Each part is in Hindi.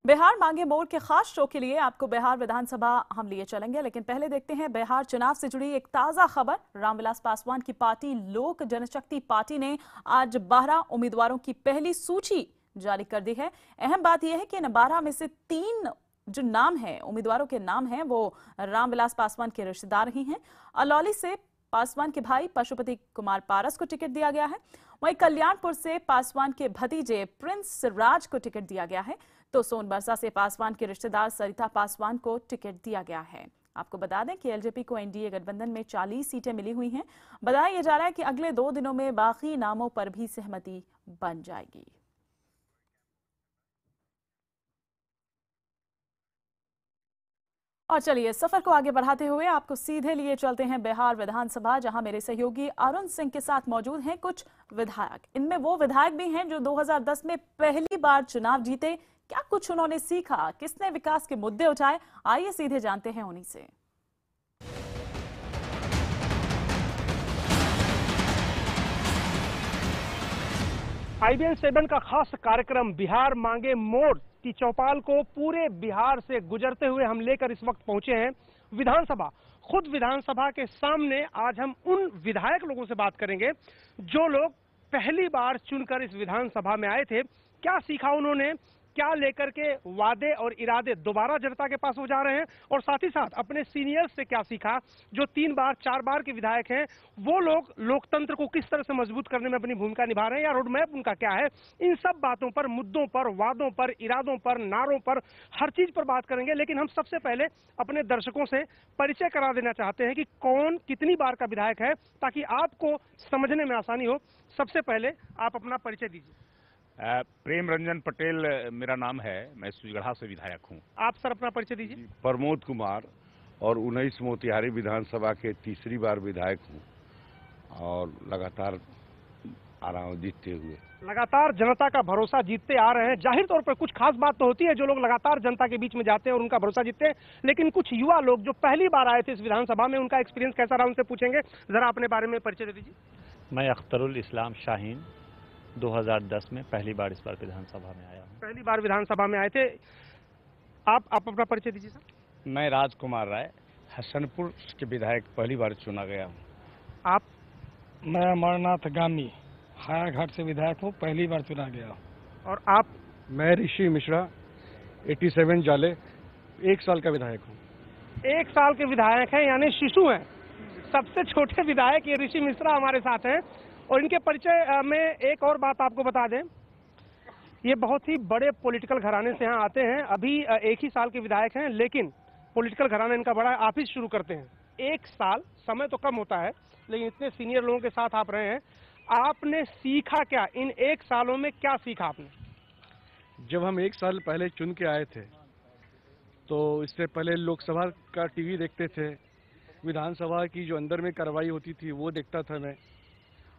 बिहार मांगे मोड़ के खास शो के लिए आपको बिहार विधानसभा हम लिए चलेंगे, लेकिन पहले देखते हैं बिहार चुनाव से जुड़ी एक ताजा खबर। रामविलास पासवान की पार्टी लोक जनशक्ति पार्टी ने आज 12 उम्मीदवारों की पहली सूची जारी कर दी है। अहम बात यह है कि इन 12 में से 3 जो नाम है, उम्मीदवारों के नाम हैं, वो रामविलास पासवान के रिश्तेदार ही हैं। अलौली से पासवान के भाई पशुपति कुमार पारस को टिकट दिया गया है। वहीं कल्याणपुर से पासवान के भतीजे प्रिंस राज को टिकट दिया गया है, तो सोनबरसा से पासवान के रिश्तेदार सरिता पासवान को टिकट दिया गया है। आपको बता दें कि एलजेपी को एनडीए गठबंधन में 40 सीटें मिली हुई हैं। बताया जा रहा है कि अगले 2 दिनों में बाकी नामों पर भी सहमति बन जाएगी। और चलिए सफर को आगे बढ़ाते हुए आपको सीधे लिए चलते हैं बिहार विधानसभा, जहां मेरे सहयोगी अरुण सिंह के साथ मौजूद हैं कुछ विधायक। इनमें वो विधायक भी हैं जो 2010 में पहली बार चुनाव जीते। क्या कुछ उन्होंने सीखा, किसने विकास के मुद्दे उठाए, आइए सीधे जानते हैं उन्हीं से। IBN 7 का खास कार्यक्रम बिहार मांगे मोड़ की चौपाल को पूरे बिहार से गुजरते हुए हम लेकर इस वक्त पहुंचे हैं विधानसभा। खुद विधानसभा के सामने आज हम उन विधायक लोगों से बात करेंगे जो लोग पहली बार चुनकर इस विधानसभा में आए थे। क्या सीखा उन्होंने, क्या लेकर के वादे और इरादे दोबारा जनता के पास हो जा रहे हैं, और साथ ही साथ अपने सीनियर्स से क्या सीखा जो 3 बार 4 बार के विधायक हैं। वो लोग लोकतंत्र को किस तरह से मजबूत करने में अपनी भूमिका निभा रहे हैं या रोड मैप उनका क्या है। इन सब बातों पर, मुद्दों पर, वादों पर, इरादों पर, नारों पर, हर चीज पर बात करेंगे। लेकिन हम सबसे पहले अपने दर्शकों से परिचय करा देना चाहते हैं कि कौन कितनी बार का विधायक है, ताकि आपको समझने में आसानी हो। सबसे पहले आप अपना परिचय दीजिए। प्रेम रंजन पटेल मेरा नाम है, मैं सुजगढ़ा से विधायक हूँ। आप सर अपना परिचय दीजिए। प्रमोद कुमार, और 19 मोतिहारी विधानसभा के तीसरी बार विधायक हूँ और लगातार आ रहा हूँ जीतते हुए। लगातार जनता का भरोसा जीतते आ रहे हैं। जाहिर तौर पर कुछ खास बात तो होती है जो लोग लगातार जनता के बीच में जाते हैं और उनका भरोसा जीतते हैं, लेकिन कुछ युवा लोग जो पहली बार आए थे इस विधानसभा में, उनका एक्सपीरियंस कैसा रहा उनसे पूछेंगे। जरा अपने बारे में परिचय दे दीजिए। मैं अख्तरुल इस्लाम शाहीन 2010 में पहली बार इस बार विधानसभा में आया हूँ। पहली बार विधानसभा में आए थे आप अपना परिचय दीजिए सर। मैं राजकुमार राय, हसनपुर के विधायक पहली बार चुना गया हूँ। आप? मैं अमरनाथ गामी, हायाघाट से विधायक हूँ, पहली बार चुना गया हूँ। और आप? मैं ऋषि मिश्रा, 87 जाले, 1 साल का विधायक हूँ। 1 साल के विधायक हैं, यानी शिशु हैं। सबसे छोटे विधायक ये ऋषि मिश्रा हमारे साथ हैं। और इनके परिचय में एक और बात आपको बता दें, ये बहुत ही बड़े पॉलिटिकल घराने से यहाँ आते हैं। अभी 1 ही साल के विधायक हैं, लेकिन पॉलिटिकल घराना इनका बड़ा। आप ही शुरू करते हैं। 1 साल समय तो कम होता है, लेकिन इतने सीनियर लोगों के साथ आप रहे हैं, आपने सीखा क्या इन 1 सालों में? क्या सीखा आपने? जब हम 1 साल पहले चुन के आए थे तो इससे पहले लोकसभा का टीवी देखते थे, विधानसभा की जो अंदर में कार्रवाई होती थी वो देखता था मैं,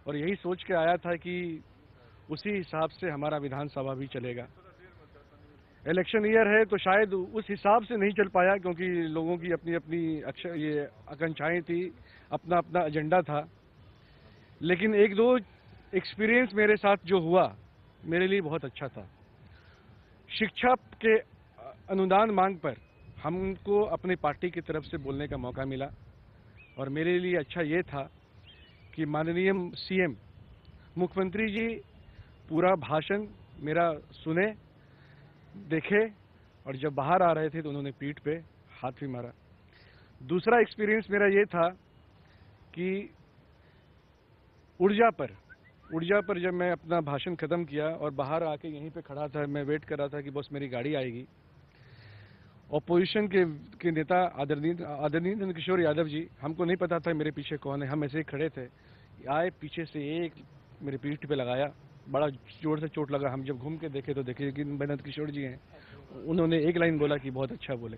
और यही सोच के आया था कि उसी हिसाब से हमारा विधानसभा भी चलेगा। इलेक्शन ईयर है तो शायद उस हिसाब से नहीं चल पाया, क्योंकि लोगों की अपनी अपनी ये आकांक्षाएं थी, अपना अपना एजेंडा था। लेकिन 1-2 एक्सपीरियंस मेरे साथ जो हुआ मेरे लिए बहुत अच्छा था। शिक्षा के अनुदान मांग पर हमको अपनी पार्टी की तरफ से बोलने का मौका मिला, और मेरे लिए अच्छा ये था कि माननीय सीएम मुख्यमंत्री जी पूरा भाषण मेरा सुने, देखे, और जब बाहर आ रहे थे तो उन्होंने पीठ पे हाथ भी मारा। दूसरा एक्सपीरियंस मेरा ये था कि ऊर्जा पर जब मैं अपना भाषण खत्म किया और बाहर आके यहीं पे खड़ा था, मैं वेट कर रहा था कि बस मेरी गाड़ी आएगी। ऑपोजिशन के नेता आदरणीय नंदकिशोर यादव जी, हमको नहीं पता था मेरे पीछे कौन है, हम ऐसे ही खड़े थे, आए पीछे से एक मेरे पीठ पे लगाया, बड़ा जोर से चोट लगा। हम जब घूम के देखे तो देखे कि नंदकिशोर जी हैं। उन्होंने एक लाइन बोला कि बहुत अच्छा बोले।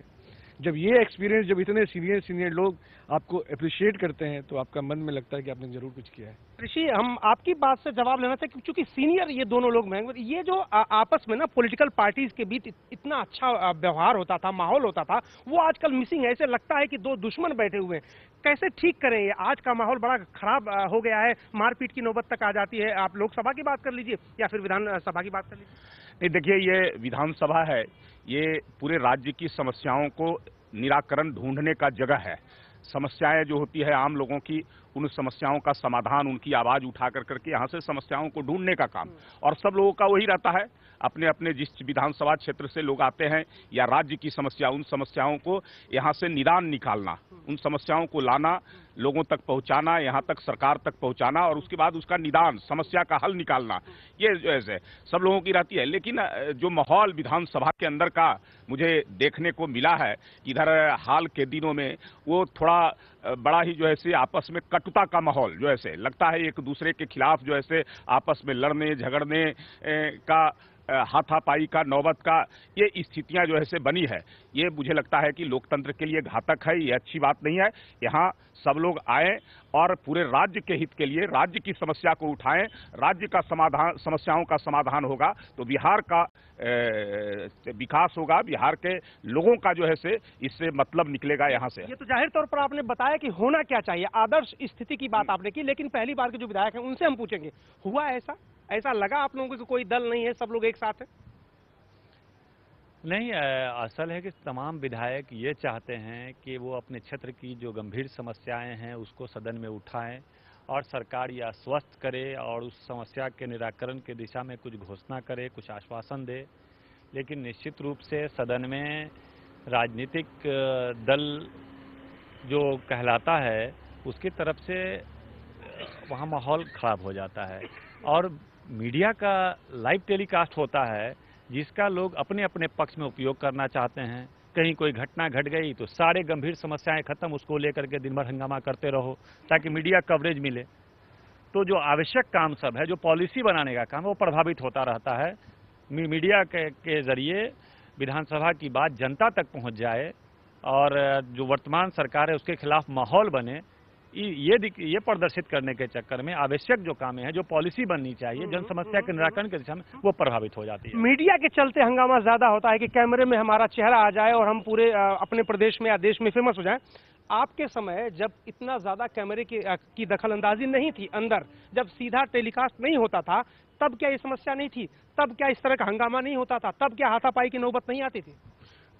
जब ये एक्सपीरियंस, जब इतने सीनियर लोग आपको अप्रिशिएट करते हैं तो आपका मन में लगता है कि आपने जरूर कुछ किया है। ऋषि, हम आपकी बात से जवाब लेना चाहते हैं, क्योंकि सीनियर ये दोनों लोग हैं। ये जो आपस में ना पॉलिटिकल पार्टीज के बीच इतना अच्छा व्यवहार होता था, माहौल होता था, वो आजकल मिसिंग है। ऐसे लगता है कि 2 दुश्मन बैठे हुए हैं। कैसे ठीक करें ये? आज का माहौल बड़ा खराब हो गया है, मारपीट की नौबत तक आ जाती है। आप लोकसभा की बात कर लीजिए या फिर विधानसभा की बात कर लीजिए। नहीं, देखिए, ये विधानसभा है, ये पूरे राज्य की समस्याओं को निराकरण ढूंढने का जगह है। समस्याएं जो होती है आम लोगों की, उन समस्याओं का समाधान, उनकी आवाज उठा करके यहाँ से समस्याओं को ढूंढने का काम, और सब लोगों का वही रहता है। अपने अपने जिस विधानसभा क्षेत्र से लोग आते हैं या राज्य की समस्या, उन समस्याओं को यहाँ से निदान निकालना, उन समस्याओं को लाना, लोगों तक पहुंचाना, यहाँ तक सरकार तक पहुंचाना, और उसके बाद उसका निदान, समस्या का हल निकालना, ये जो है सब लोगों की रहती है। लेकिन जो माहौल विधानसभा के अंदर का मुझे देखने को मिला है इधर हाल के दिनों में, वो थोड़ा बड़ा ही जो है आपस में कटुता का माहौल जो है लगता है, एक दूसरे के खिलाफ जो है आपस में लड़ने झगड़ने का, हाथापाई का, नौबत का, ये स्थितियां जो है बनी है। ये मुझे लगता है कि लोकतंत्र के लिए घातक है, ये अच्छी बात नहीं है। यहाँ सब लोग आए और पूरे राज्य के हित के लिए राज्य की समस्या को उठाएं, राज्य का समाधान, समस्याओं का समाधान होगा तो बिहार का विकास होगा, बिहार के लोगों का जो है इससे मतलब निकलेगा यहाँ से। ये तो जाहिर तौर पर आपने बताया कि होना क्या चाहिए, आदर्श स्थिति की बात आपने की, लेकिन पहली बार के जो विधायक हैं उनसे हम पूछेंगे, हुआ ऐसा लगा आप लोगों को कि कोई दल नहीं है, सब लोग एक साथ हैं? नहीं, असल है कि तमाम विधायक ये चाहते हैं कि वो अपने क्षेत्र की जो गंभीर समस्याएं हैं उसको सदन में उठाएं और सरकार या आश्वस्त करे और उस समस्या के निराकरण के दिशा में कुछ घोषणा करे, कुछ आश्वासन दे। लेकिन निश्चित रूप से सदन में राजनीतिक दल जो कहलाता है उसकी तरफ से वहाँ माहौल खराब हो जाता है, और मीडिया का लाइव टेलीकास्ट होता है जिसका लोग अपने अपने पक्ष में उपयोग करना चाहते हैं। कहीं कोई घटना घट गई तो सारे गंभीर समस्याएं खत्म, उसको लेकर के दिन भर हंगामा करते रहो ताकि मीडिया कवरेज मिले। तो जो आवश्यक काम सब है, जो पॉलिसी बनाने का काम, वो प्रभावित होता रहता है। मीडिया के जरिए विधानसभा की बात जनता तक पहुंच जाए और जो वर्तमान सरकार है उसके खिलाफ माहौल बने, ये प्रदर्शित करने के चक्कर में आवश्यक जो काम है, जो पॉलिसी बननी चाहिए जन समस्या के निराकरण के दिशा में, वो प्रभावित हो जाती है। मीडिया के चलते हंगामा ज्यादा होता है कि कैमरे में हमारा चेहरा आ जाए और हम पूरे अपने प्रदेश में या देश में फेमस हो जाएं। आपके समय जब इतना ज्यादा कैमरे की दखलंदाजी नहीं थी अंदर, जब सीधा टेलीकास्ट नहीं होता था, तब क्या ये समस्या नहीं थी? तब क्या इस तरह का हंगामा नहीं होता था? तब क्या हाथापाई की नौबत नहीं आती थी?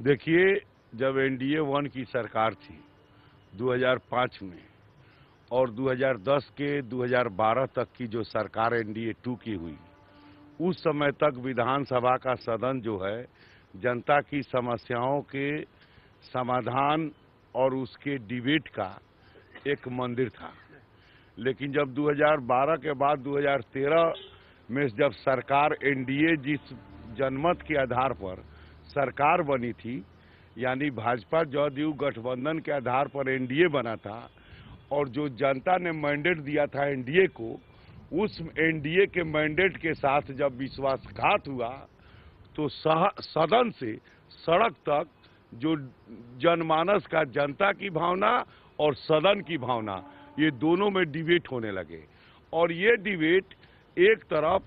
देखिए, जब NDA 1 की सरकार थी 2005 में और 2010 के 2012 तक की जो सरकार NDA 2 की हुई, उस समय तक विधानसभा का सदन जो है जनता की समस्याओं के समाधान और उसके डिबेट का एक मंदिर था। लेकिन जब 2012 के बाद 2013 में जब सरकार NDA जिस जनमत के आधार पर सरकार बनी थी, यानी भाजपा जदयू गठबंधन के आधार पर NDA बना था, और जो जनता ने मैंडेट दिया था NDA को, उस NDA के मैंडेट के साथ जब विश्वासघात हुआ तो सदन से सड़क तक जो जनमानस का, जनता की भावना और सदन की भावना, ये दोनों में डिबेट होने लगे। और ये डिबेट एक तरफ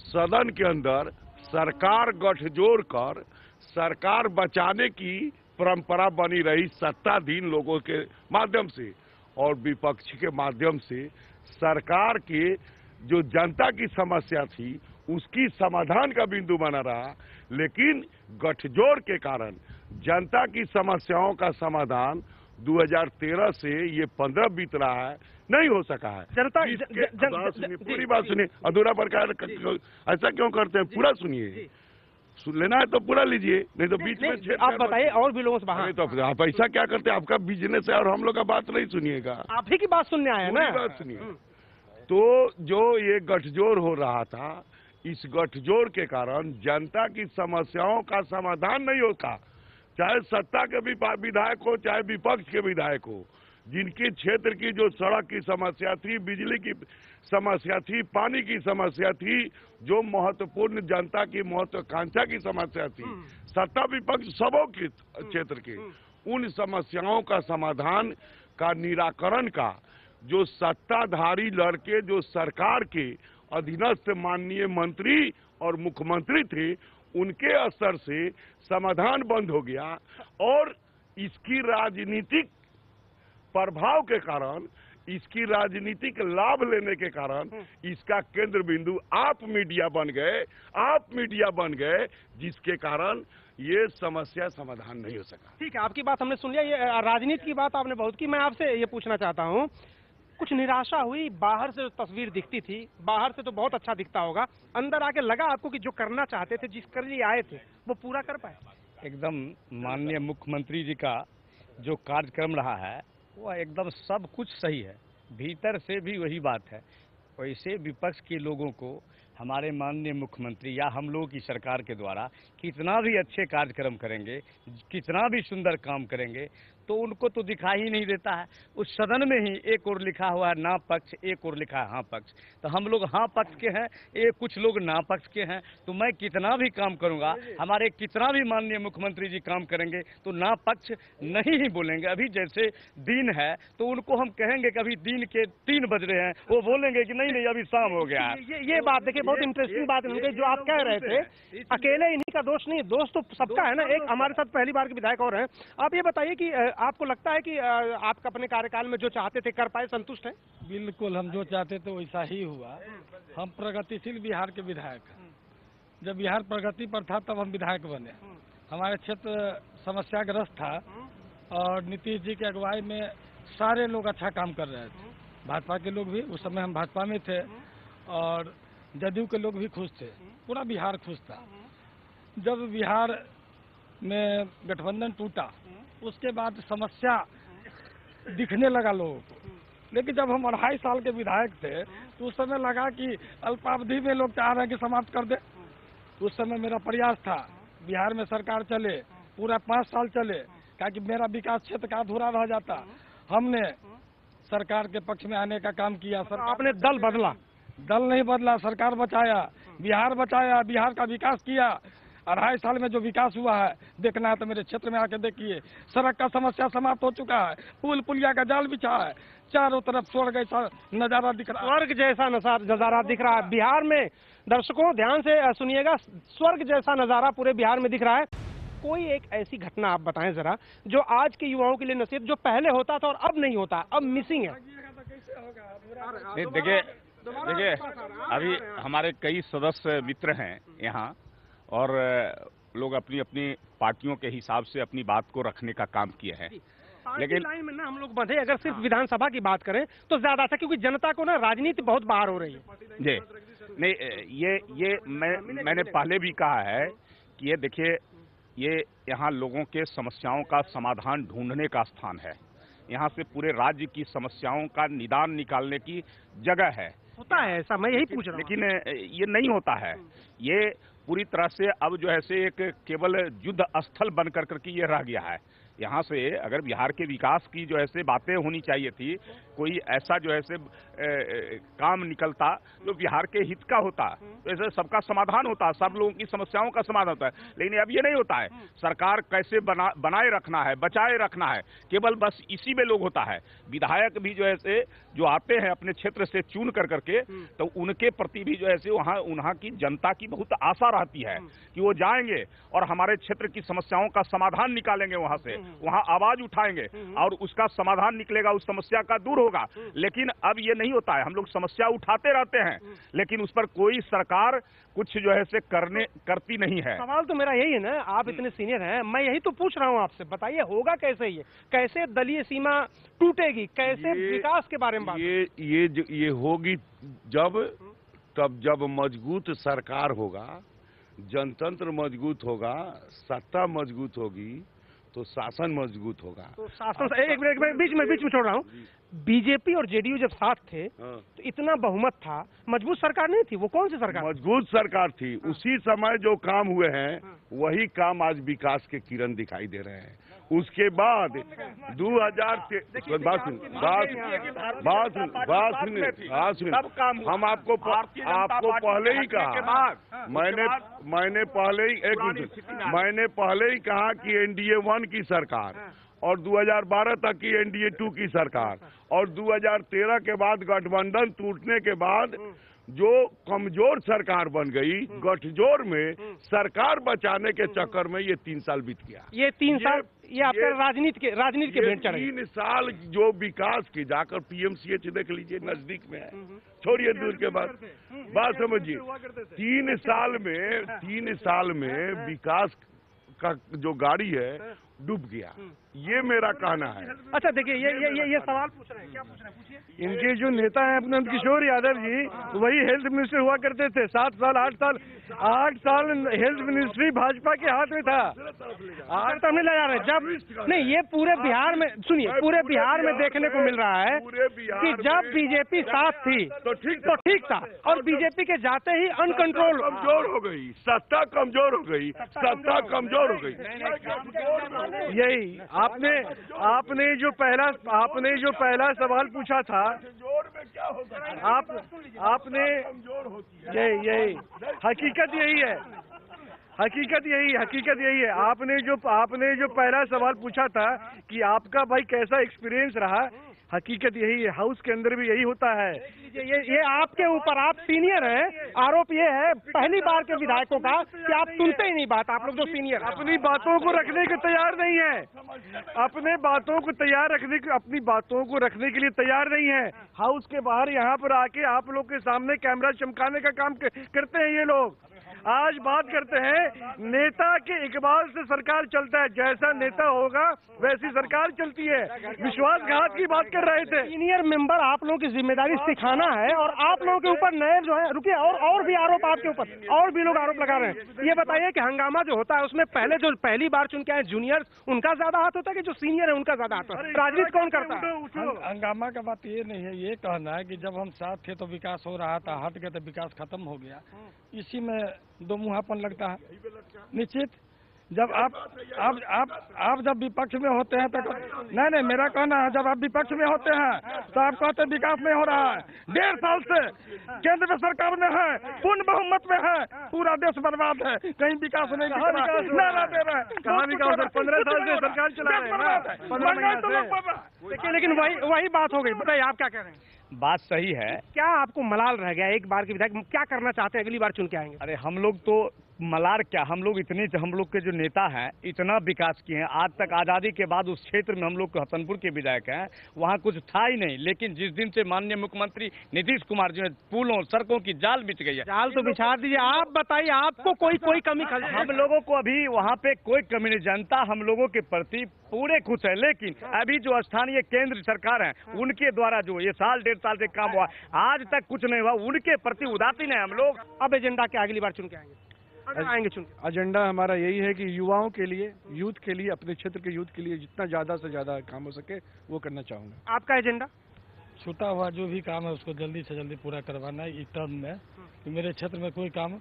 सदन के अंदर सरकार गठजोड़ कर सरकार बचाने की परंपरा बनी रही सत्ताधीन लोगों के माध्यम से, और विपक्ष के माध्यम से सरकार के जो जनता की समस्या थी उसकी समाधान का बिंदु बना रहा। लेकिन गठजोड़ के कारण जनता की समस्याओं का समाधान 2013 से ये 15 बीत रहा है, नहीं हो सका है। जनता पूरी बात सुनिए, अधूरा प्रकार ऐसा क्यों करते हैं? पूरा सुनिए, सुन लेना है तो पूरा लीजिए, नहीं तो बीच में आप बताइए और भी लोगों से बाहर। तो आप ऐसा क्या करते हैं? आपका बिजनेस है और हम लोग का बात नहीं सुनिएगा। आप ही की बात सुनने आए हैं ना। बात सुनिए। तो जो ये गठजोड़ हो रहा था, इस गठजोड़ के कारण जनता की समस्याओं का समाधान नहीं होता, चाहे सत्ता के विधायक हो चाहे विपक्ष के विधायक हो। जिनके क्षेत्र की जो सड़क की समस्या थी, बिजली की समस्या थी, पानी की समस्या थी, जो महत्वपूर्ण जनता की महत्वाकांक्षा की समस्या थी, सत्ता विपक्ष सबों के क्षेत्र के, उन समस्याओं का समाधान का, निराकरण का जो सत्ताधारी लड़के जो सरकार के अधीनस्थ माननीय मंत्री और मुख्यमंत्री थे, उनके स्तर से समाधान बंद हो गया। और इसकी राजनीतिक प्रभाव के कारण इसकी राजनीतिक लाभ लेने के कारण इसका केंद्र बिंदु आप मीडिया बन गए, जिसके कारण ये समस्या समाधान नहीं हो सका। ठीक है, आपकी बात हमने सुन लिया। ये राजनीति की बात आपने बहुत की। मैं आपसे ये पूछना चाहता हूँ, कुछ निराशा हुई? बाहर से जो तस्वीर दिखती थी, बाहर से तो बहुत अच्छा दिखता होगा, अंदर आके लगा आपको कि जो करना चाहते थे, जिस कर लिए आए थे, वो पूरा कर पाए? एकदम माननीय मुख्यमंत्री जी का जो कार्यक्रम रहा है वह एकदम सब कुछ सही है, भीतर से भी वही बात है। वैसे विपक्ष के लोगों को हमारे माननीय मुख्यमंत्री या हम लोगों की सरकार के द्वारा कितना भी अच्छे कार्यक्रम करेंगे, कितना भी सुंदर काम करेंगे, तो उनको तो दिखाई ही नहीं देता है। उस सदन में ही एक ओर लिखा हुआ है ना पक्ष, एक ओर लिखा है हाँ पक्ष। तो हम लोग हाँ पक्ष के हैं, कुछ लोग ना पक्ष के हैं। तो मैं कितना भी काम करूंगा, हमारे कितना भी माननीय मुख्यमंत्री जी काम करेंगे, तो ना पक्ष नहीं ही बोलेंगे। अभी जैसे दिन है तो उनको हम कहेंगे कि अभी दिन के 3 बज रहे हैं, वो बोलेंगे कि नहीं नहीं अभी शाम हो गया है। ये बात देखिए, बहुत इंटरेस्टिंग बात है जो आप कह रहे थे। अकेले इन्हीं का दोष नहीं, दोष तो सबका है ना। एक हमारे साथ पहली बार के विधायक और हैं। आप ये बताइए कि आपको लगता है कि आप अपने कार्यकाल में जो चाहते थे कर पाए, संतुष्ट हैं? बिल्कुल, हम जो चाहते थे वैसा ही हुआ। हम प्रगतिशील बिहार के विधायक हैं। जब बिहार प्रगति पर था तब हम विधायक बने। हमारे क्षेत्र समस्याग्रस्त था और नीतीश जी की अगुवाई में सारे लोग अच्छा काम कर रहे थे। भाजपा के लोग भी, उस समय हम भाजपा में थे, और जदयू के लोग भी खुश थे, पूरा बिहार खुश था। जब बिहार में गठबंधन टूटा उसके बाद समस्या दिखने लगा लोगों को। लेकिन जब हम 2.5 साल के विधायक थे तो उस समय लगा कि अल्पावधि में लोग चाह रहे हैं कि समाप्त कर दे। उस समय मेरा प्रयास था बिहार में सरकार चले, पूरा 5 साल चले, ताकि मेरा विकास क्षेत्र का अधूरा रह जाता। हमने सरकार के पक्ष में आने का काम किया। आपने दल बदला? दल नहीं बदला, सरकार बचाया, बिहार बचाया, बिहार का विकास किया। 2.5 साल में जो विकास हुआ है देखना है तो मेरे क्षेत्र में आके देखिए। सड़क का समस्या समाप्त हो चुका है, पुल पुलिया का जाल बिछा है, चारों तरफ स्वर्ग जैसा नजारा दिख रहा है। स्वर्ग जैसा नजारा दिख रहा है बिहार में। दर्शकों ध्यान से सुनिएगा, स्वर्ग जैसा नजारा पूरे बिहार में दिख रहा है। कोई एक ऐसी घटना आप बताएं जरा, जो आज के युवाओं के लिए नसीब, जो पहले होता था और अब नहीं होता, अब मिसिंग है। देखिए अभी हमारे कई सदस्य मित्र हैं यहाँ, और लोग अपनी अपनी पार्टियों के हिसाब से अपनी बात को रखने का काम किए हैं। लेकिन लाइन में ना हम लोग बंधे। अगर सिर्फ विधानसभा की बात करें तो ज्यादा अच्छा, क्योंकि जनता को ना राजनीति बहुत बाहर हो रही है। जी नहीं, ये मैंने पहले भी कहा है कि ये देखिए, ये यहाँ लोगों के समस्याओं का समाधान ढूंढने का स्थान है। यहाँ से पूरे राज्य की समस्याओं का निदान निकालने की जगह है। होता है ऐसा, मैं यही पूछ रहा हूँ। लेकिन ये नहीं होता है। ये पूरी तरह से अब जो है से एक केवल युद्ध स्थल बन करके ये रह गया है। यहाँ से अगर बिहार के विकास की जो ऐसे बातें होनी चाहिए थी, कोई ऐसा जो ऐसे काम निकलता जो बिहार के हित का होता, तो ऐसे सबका समाधान होता, सब लोगों की समस्याओं का समाधान होता है। लेकिन अब ये नहीं होता है। सरकार कैसे बनाए रखना है, बचाए रखना है, केवल बस इसी में लोग होता है। विधायक भी जो ऐसे जो आते हैं अपने क्षेत्र से चुन करके, तो उनके प्रति भी जो ऐसे वहाँ की जनता की बहुत आशा रहती है कि वो जाएंगे और हमारे क्षेत्र की समस्याओं का समाधान निकालेंगे, वहाँ से वहाँ आवाज उठाएंगे और उसका समाधान निकलेगा, उस समस्या का दूर होगा। लेकिन अब ये नहीं होता है। हम लोग समस्या उठाते रहते हैं, लेकिन उस पर कोई सरकार कुछ जो है से करती नहीं है। सवाल तो मेरा यही है ना, आप इतने सीनियर हैं, मैं यही तो पूछ रहा हूँ आपसे। बताइए होगा कैसे, ये कैसे दलीय सीमा टूटेगी, कैसे विकास के बारे में बात? ये होगी जब मजबूत सरकार होगा, जनतंत्र मजबूत होगा, सत्ता मजबूत होगी, तो शासन मजबूत होगा। तो शासन एक मिनट बीच में छोड़ रहा हूँ। बीजेपी और जेडीयू जब साथ थे तो इतना बहुमत था, मजबूत सरकार नहीं थी। वो कौन सी सरकार? मजबूत सरकार थी। उसी समय जो काम हुए हैं वही काम आज विकास के किरण दिखाई दे रहे हैं। उसके बाद 2000 हम आपको पहले ही कहा, मैंने पहले ही कहा कि NDA 1 की सरकार और 2012 तक की एनडीए 2 की सरकार और 2013 के बाद गठबंधन टूटने के बाद जो कमजोर सरकार बन गई, गठजोड़ में सरकार बचाने के चक्कर में ये 3 साल बीत गया। ये 3 साल ये आपका राजनीति के भेंट चढ़े। 3 साल जो विकास की, जाकर पीएमसीएच देख लीजिए, नजदीक में है, छोड़िए दूर के बाद, बात समझिए। 3 साल में विकास का जो गाड़ी है डूब गया, ये मेरा कहना है। अच्छा देखिए, ये सवाल पूछ रहे हैं, क्या पूछ रहे हैं, पूछिए। इनके जो नेता हैं अपने किशोर यादव जी, वही हेल्थ मिनिस्टर हुआ करते थे। 8 साल हेल्थ मिनिस्ट्री भाजपा के हाथ में था। आज तो हमने ले जा रहे हैं जब नहीं, ये पूरे बिहार में, सुनिए, पूरे बिहार में देखने को मिल रहा है कि जब बीजेपी साथ थी तो ठीक था, और बीजेपी के जाते ही अनकंट्रोल कमजोर हो गई, सत्ता कमजोर हो गई। यही आपने जो पहला सवाल पूछा था, आपने यही हकीकत यही है। आपने जो पहला सवाल पूछा था कि आपका भाई कैसा एक्सपीरियंस रहा, हकीकत यही है। हाउस के अंदर भी यही होता है। ये आपके ऊपर, आप सीनियर हैं, आरोप ये है पहली बार के विधायकों का कि आप सुनते ही नहीं बात। आप लोग जो सीनियर अपनी बातों को रखने के तैयार नहीं है, अपनी बातों को रखने के लिए तैयार नहीं है। हाउस के बाहर यहाँ पर आके आप लोग के सामने कैमरा चमकाने का काम करते हैं ये लोग। आज बात करते हैं नेता के इकबाल से सरकार चलता है, जैसा नेता होगा वैसी सरकार चलती है। विश्वासघात की बात कर रहे थे। सीनियर मेंबर, आप लोगों की जिम्मेदारी सिखाना है, और आप लोगों के ऊपर नए जो है, रुकिए, और भी आरोप आपके ऊपर, और भी लोग आरोप लगा रहे हैं। ये बताइए कि हंगामा जो होता है उसमें पहली बार चुन के आए जूनियर्स, उनका ज्यादा हाथ होता है कि जो सीनियर है उनका ज्यादा हाथ होता है? राजनीति कौन करता है? हंगामा का बात ये नहीं है, ये कहना है कि जब हम साथ थे तो विकास हो रहा था, हट गए तो विकास खत्म हो गया। इसी में दो मुहापन लगता है। निश्चित जब आप जब विपक्ष में होते हैं तो नहीं, मेरा कहना है, जब आप विपक्ष में होते हैं तो आप कहते हैं विकास नहीं हो रहा है। 1.5 साल से केंद्र में सरकार में है, पूर्ण बहुमत में है, पूरा देश बर्बाद है, कहीं विकास नहीं दिख रहा, नारा दे रहे हैं। कहाँ विकास? 15 साल से सरकार चला रहे हैं। देखिए, लेकिन वही बात हो गई। बताइए, आप क्या कह रहे हैं? बात सही है। क्या आपको मलाल रह गया एक बार के विधायक? क्या करना चाहते हैं, अगली बार चुन के आएंगे? अरे हम लोग तो मलार क्या, हम लोग के जो नेता हैं इतना विकास किए हैं। आज तक आज़ादी के बाद उस क्षेत्र में हम लोग हसनपुर के विधायक हैं, वहाँ कुछ था ही नहीं। लेकिन जिस दिन से माननीय मुख्यमंत्री नीतीश कुमार जो है, पुलों सड़कों की जाल बिछ गई है। जाल तो बिछा दीजिए। आप बताइए, आपको कोई कमी? हम लोगों को अभी वहाँ पे कोई कमी नहीं, जनता हम लोगों के प्रति पूरे खुश है। लेकिन अभी जो स्थानीय केंद्र सरकार है उनके द्वारा जो ये 1.5 साल से काम हुआ, आज तक कुछ नहीं हुआ, उनके प्रति उदासीन है हम लोग। अब एजेंडा क्या अगली बार चुन के आएंगे? आएंगे चुन के। एजेंडा हमारा यही है कि युवाओं के लिए, यूथ के लिए, अपने क्षेत्र के यूथ के लिए जितना ज्यादा से ज्यादा काम हो सके वो करना चाहूंगा। आपका एजेंडा? छूटा हुआ जो भी काम है उसको जल्दी से जल्दी पूरा करवाना है इस टर्म में, कि मेरे क्षेत्र में कोई काम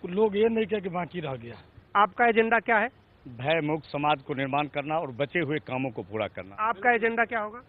लोग ये नहीं कहे कि बाकी रह गया। आपका एजेंडा क्या है? भय मुक्त समाज को निर्माण करना और बचे हुए कामों को पूरा करना। आपका एजेंडा क्या होगा?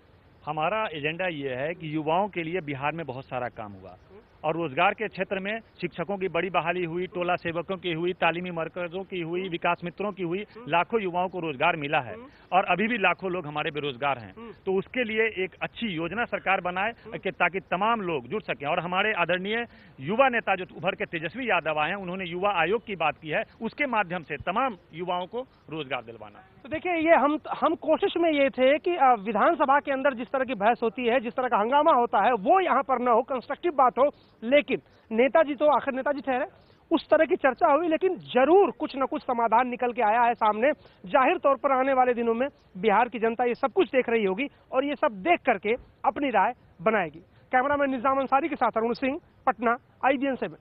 हमारा एजेंडा ये है कि युवाओं के लिए बिहार में बहुत सारा काम हुआ, और रोजगार के क्षेत्र में शिक्षकों की बड़ी बहाली हुई, टोला सेवकों की हुई, तालीमी मरकजों की हुई, विकास मित्रों की हुई, लाखों युवाओं को रोजगार मिला है, और अभी भी लाखों लोग हमारे बेरोजगार हैं। तो उसके लिए एक अच्छी योजना सरकार बनाए कि ताकि तमाम लोग जुड़ सकें। और हमारे आदरणीय युवा नेता जो उभर के तेजस्वी यादव आए हैं, उन्होंने युवा आयोग की बात की है, उसके माध्यम से तमाम युवाओं को रोजगार दिलवाना। तो देखिए, ये हम कोशिश में ये थे कि विधानसभा के अंदर जिस तरह की बहस होती है, जिस तरह का हंगामा होता है, वो यहाँ पर न हो, कंस्ट्रक्टिव बात हो। लेकिन नेताजी तो आखिर नेताजी ठहरे, उस तरह की चर्चा हुई, लेकिन जरूर कुछ न कुछ समाधान निकल के आया है सामने। जाहिर तौर पर आने वाले दिनों में बिहार की जनता ये सब कुछ देख रही होगी और ये सब देख करके अपनी राय बनाएगी। कैमरामैन निजाम अंसारी के साथ अरुण सिंह, पटना, IBN 7।